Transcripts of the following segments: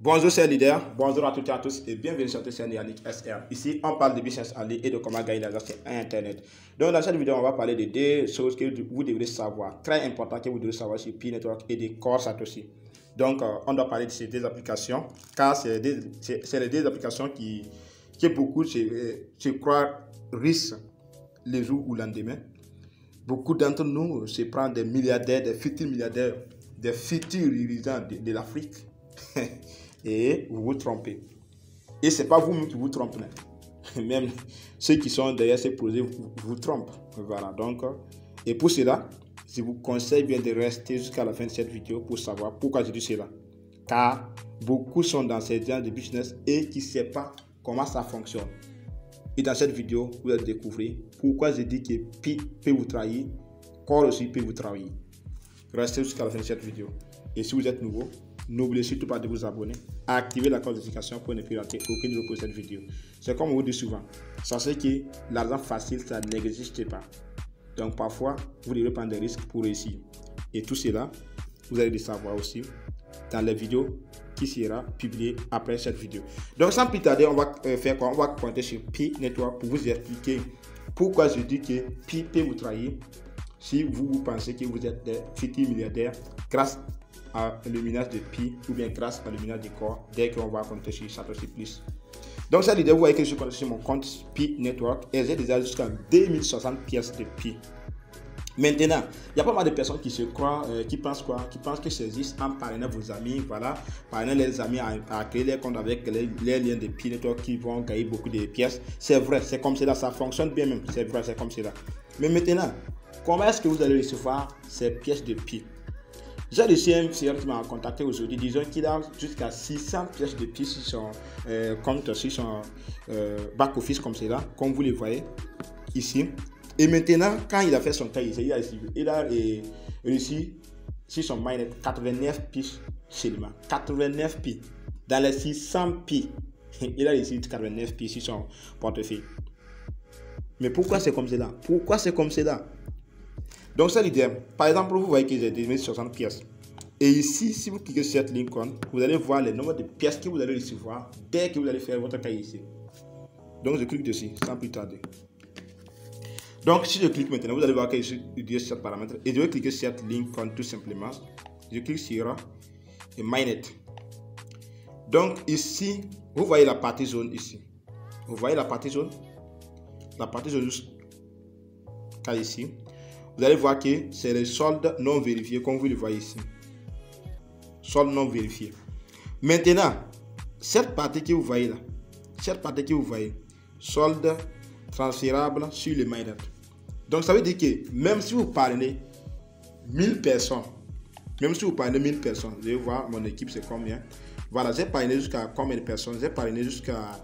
Bonjour chers leaders, bonjour à toutes et à tous et bienvenue sur cette chaîne Yannick SR. Ici, on parle de business en ligne et de comment gagner l'argent sur Internet. Donc dans cette vidéo, on va parler de deux choses que vous devrez savoir, très importantes que vous devrez savoir sur Pi Network et de Core Satoshi. Donc on doit parler de ces deux applications car c'est les deux applications qui beaucoup se croient risquent les jours ou le lendemain. Beaucoup d'entre nous se prennent des milliardaires, des futurs milliardaires, des futurs dirigeants de l'Afrique. Et vous vous trompez. Et ce n'est pas vous-même qui vous trompez. Même ceux qui sont derrière ces projets vous trompent. Voilà. Donc, et pour cela, je vous conseille bien de rester jusqu'à la fin de cette vidéo pour savoir pourquoi je dis cela. Car beaucoup sont dans ces gens de business et qui ne savent pas comment ça fonctionne. Et dans cette vidéo, vous allez découvrir pourquoi je dis que Pi peut vous trahir, Core aussi peut vous trahir. Restez jusqu'à la fin de cette vidéo. Et si vous êtes nouveau, n'oubliez surtout pas de vous abonner, activer la cloche de notification pour ne plus rater aucune vidéo pour cette vidéo. C'est comme on vous dit souvent, sachez que l'argent facile, ça n'existe pas. Donc parfois, vous devez prendre des risques pour réussir. Et tout cela, vous allez le savoir aussi dans les vidéos qui sera publiée après cette vidéo. Donc sans plus tarder, on va faire quoi? On va pointer sur Pi Network pour vous expliquer pourquoi je dis que Pi peut vous trahir si vous pensez que vous êtes des futurs milliardaires grâce à le minage de Pi ou bien grâce à le minage de Core dès qu'on va compter sur Satoshi Plus. Donc cette idée, vous voyez que je suis connecté sur mon compte Pi Network et j'ai déjà jusqu'à 2060 pièces de Pi. Maintenant, il y a pas mal de personnes qui se croient, qui pensent quoi? Qui pensent que c'est juste en parrainant vos amis, voilà, parrainer les amis à créer les comptes avec les liens de Pi Network qui vont gagner beaucoup de pièces. C'est vrai, c'est comme cela, ça fonctionne bien même, c'est vrai, c'est comme cela. Mais maintenant, comment est-ce que vous allez recevoir ces pièces de Pi? J'ai reçu un client qui m'a contacté aujourd'hui, disons qu'il a jusqu'à 600 pièces de Pi sur son compte, sur son back-office comme cela, comme vous le voyez ici. Et maintenant, quand il a fait son cas ici, il a réussi sur son mainnet 89 Pi seulement. 89 Pi. Dans les 600 Pi, il a réussi 89 Pi sur son portefeuille. Mais pourquoi c'est comme cela? Pourquoi c'est comme cela? Donc c'est l'idée. Par exemple, vous voyez que j'ai 2060 pièces. Et ici, si vous cliquez sur cette icône, vous allez voir le nombre de pièces que vous allez recevoir dès que vous allez faire votre cas ici. Donc je clique dessus sans plus tarder. Donc si je clique maintenant, vous allez voir que je suis sur ce paramètre. Et je vais cliquer sur cette icône tout simplement. Je clique sur mainnet. Donc ici, vous voyez la partie jaune ici. Vous voyez la partie jaune? La partie jaune jusqu'à ici. Vous allez voir que c'est le solde non vérifié, comme vous le voyez ici. Solde non vérifié. Maintenant, cette partie que vous voyez là, cette partie que vous voyez, solde transférable sur le mainnet. Donc ça veut dire que même si vous parrainez 1000 personnes, même si vous parrainez 1000 personnes, je vais voir mon équipe c'est combien. Voilà, j'ai parrainé jusqu'à combien de personnes? J'ai parrainé jusqu'à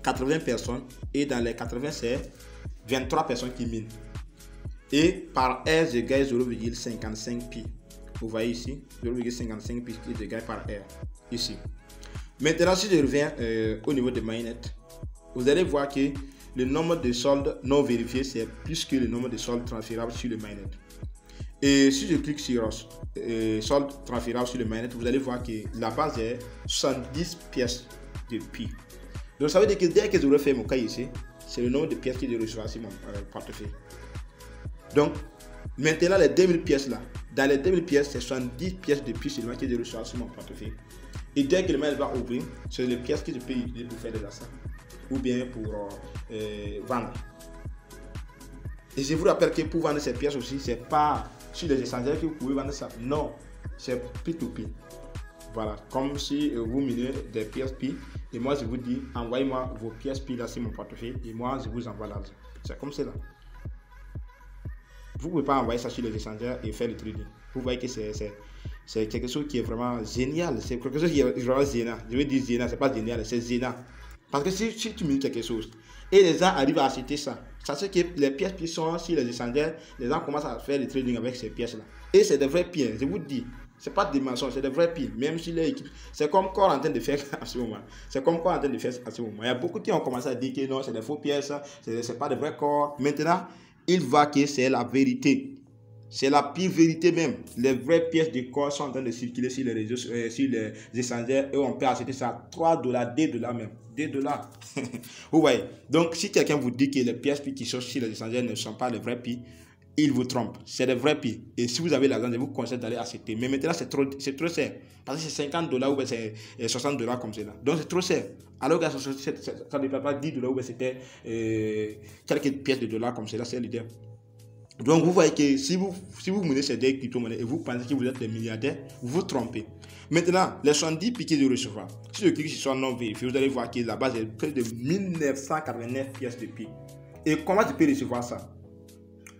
80 personnes et dans les 80 c'est 23 personnes qui minent. Et par heure, je gagne 0,55 Pi. Vous voyez ici, 0,55 Pi que je gagne par heure. Ici. Maintenant, si je reviens au niveau de mainnet, vous allez voir que le nombre de soldes non vérifiés, c'est plus que le nombre de soldes transférables sur le mainnet. Et si je clique sur soldes transférables sur le mainnet, vous allez voir que la base est 70 pièces de Pi. Donc, ça veut dire que dès que je refais mon cas ici, c'est le nombre de pièces que je reçois sur mon portefeuille. Donc, maintenant, les 2000 pièces là, dans les 2000 pièces, c'est 70 pièces de Pi seulement que je reçois sur mon portefeuille. Et dès que le mail va ouvrir, c'est les pièces que je peux utiliser pour faire des achats ou bien pour vendre. Et je vous rappelle que pour vendre ces pièces aussi, c'est pas sur les échangeurs que vous pouvez vendre ça. Non, c'est P2P. Voilà, comme si vous minez des pièces Pi et moi je vous dis, envoyez-moi vos pièces Pi là sur mon portefeuille et moi je vous envoie l'argent. C'est comme cela. Vous ne pouvez pas envoyer ça sur les échangeurs et faire le trading. Vous voyez que c'est quelque chose qui est vraiment génial. C'est quelque chose qui est vraiment génial. Je veux dire génial, c'est pas génial, c'est génial. Parce que si tu mets quelque chose et les gens arrivent à acheter ça, ça c'est que les pièces qui sont sur les échangeurs, les gens commencent à faire le trading avec ces pièces-là. Et c'est des vrais pieds, je vous dis. C'est pas des mensonges, c'est des vrais pieds. Même si les équipes, c'est comme Core en train de faire à ce moment. C'est comme Core en train de faire à ce moment. Il y a beaucoup qui ont commencé à dire que non, c'est des faux pièces, c'est pas des vrais corps. Maintenant, il voit que c'est la vérité. C'est la pire vérité même. Les vraies pièces de corps sont en train de circuler sur les réseaux, sur les échangeurs et on peut acheter ça à 3 $, 2 $ même. 2 $. Vous voyez. Donc, si quelqu'un vous dit que les pièces qui sont sur les échangeurs ne sont pas les vrais prix, il vous trompe. C'est des vrais prix. Et si vous avez l'argent, je vous conseille d'aller acheter. Mais maintenant, c'est trop cher. Parce que c'est 50 $ ou c'est 60 $ comme cela. Donc, c'est trop cher. Alors que ça ne dépend pas 10 $ ou c'était quelques pièces de dollars comme cela, c'est l'idée. Donc, vous voyez que si vous menez ces deux crypto-monnaies et vous pensez que vous êtes des milliardaires, vous vous trompez. Maintenant, les 70 piquets de recevoir. Si je clique sur non vérifié, vous allez voir que la base est près de 1989 pièces de pied. Et comment tu peux recevoir ça?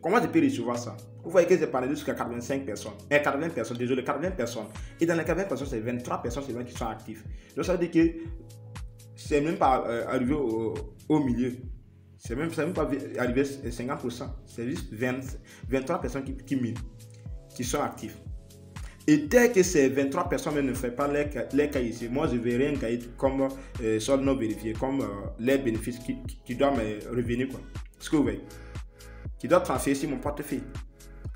Comment je peux recevoir ça? Vous voyez que j'ai parlé jusqu'à 85 personnes. 80 personnes, désolé, 80 personnes. Et dans les 80 personnes, c'est 23 personnes qui sont actives. Donc ça veut dire que c'est même pas arrivé au milieu. C'est même pas arrivé à 50%. C'est juste 23 personnes qui minent, qui sont actives. Et dès que ces 23 personnes ne font pas les KIC, moi je ne vais rien gagner comme solde non vérifié, comme les bénéfices qui doivent me revenir. Ce que vous voyez, qui doivent transférer sur mon portefeuille.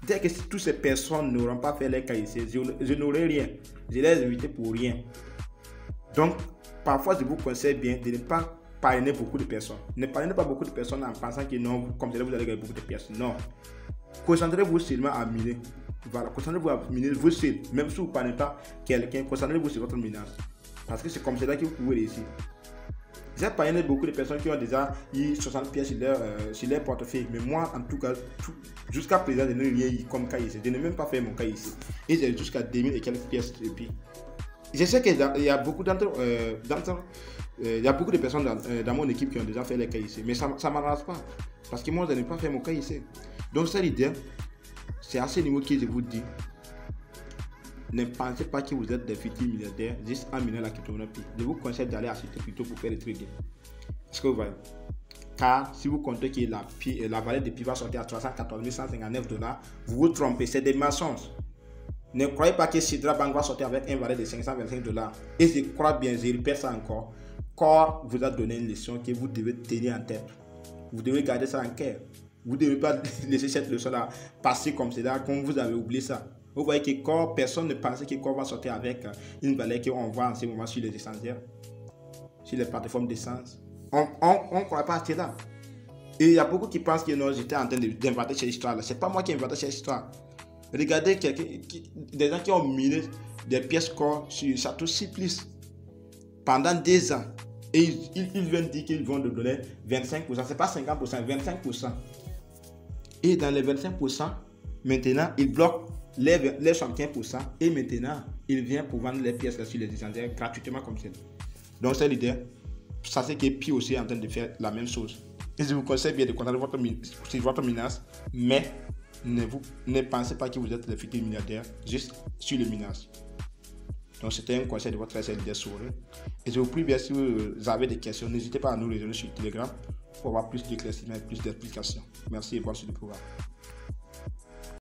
Dès que toutes ces personnes n'auront pas fait les KIC, je n'aurai rien. Je les ai invités pour rien. Donc, parfois je vous conseille bien de ne pas parrainer beaucoup de personnes. Ne parrainez pas beaucoup de personnes en pensant que non, comme ça vous allez gagner beaucoup de pièces. Non. Concentrez-vous seulement à miner. Voilà, concentrez-vous à miner vous seul. Même si vous ne parrainez pas quelqu'un, concentrez-vous sur votre minage. Parce que c'est comme cela que vous pouvez réussir. J'ai parrainé beaucoup de personnes qui ont déjà eu 60 pièces sur leur portefeuille. Mais moi, en tout cas, jusqu'à présent, je n'ai rien eu comme KIC. Je n'ai même pas fait mon KIC. Et j'ai jusqu'à 2000 et quelques pièces depuis. Je sais qu'il y a beaucoup il y a beaucoup de personnes dans mon équipe qui ont déjà fait les KIC, mais ça ne m'arrange pas, parce que moi je n'ai pas fait mon KIC. Donc c'est l'idée, c'est à ce niveau que je vous dis, ne pensez pas que vous êtes des futurs milliardaires juste en minant la crypto-monnaie. Je vous conseille d'aller acheter plutôt pour faire des trading. Est-ce que vous voyez? Car si vous comptez que la valeur de Pi va sortir à 314 159 $, vous vous trompez, c'est des mensonges. Ne croyez pas que Sidra Bank va sortir avec un valeur de 525 $. Et je crois bien, je répète ça encore, Core vous a donné une leçon que vous devez tenir en tête. Vous devez garder ça en cœur. Vous ne devez pas laisser cette leçon-là passer comme cela, comme vous avez oublié ça. Vous voyez que Core, personne ne pensait que Core va sortir avec une valeur qu'on voit en ce moment sur les échangeurs, sur les plateformes d'essence. On ne croit pas à cela. Et il y a beaucoup qui pensent que non, j'étais en train d'inventer cette histoire-là. Ce n'est pas moi qui ai inventé cette histoire. Regardez des gens qui ont miné des pièces Core sur Satoshi Simplice pendant 2 ans. Et ils viennent dire qu'ils vont donner 25%. Ce n'est pas 50%, 25%. Et dans les 25%, maintenant, ils bloquent les 75%. Et maintenant, ils viennent pour vendre les pièces sur les échangeurs gratuitement comme ça. Donc, c'est l'idée. Sachez que Pi aussi est en train de faire la même chose. Et je vous conseille bien de contrôler votre minage, mais ne pensez pas que vous êtes le futur milliardaire juste sur le minage. Donc c'était un conseil de votre leader Souris. Et je vous prie bien, si vous avez des questions, n'hésitez pas à nous rejoindre sur Telegram pour avoir plus d'éclaircissements et plus d'explications. Merci et bonne suite du pouvoir.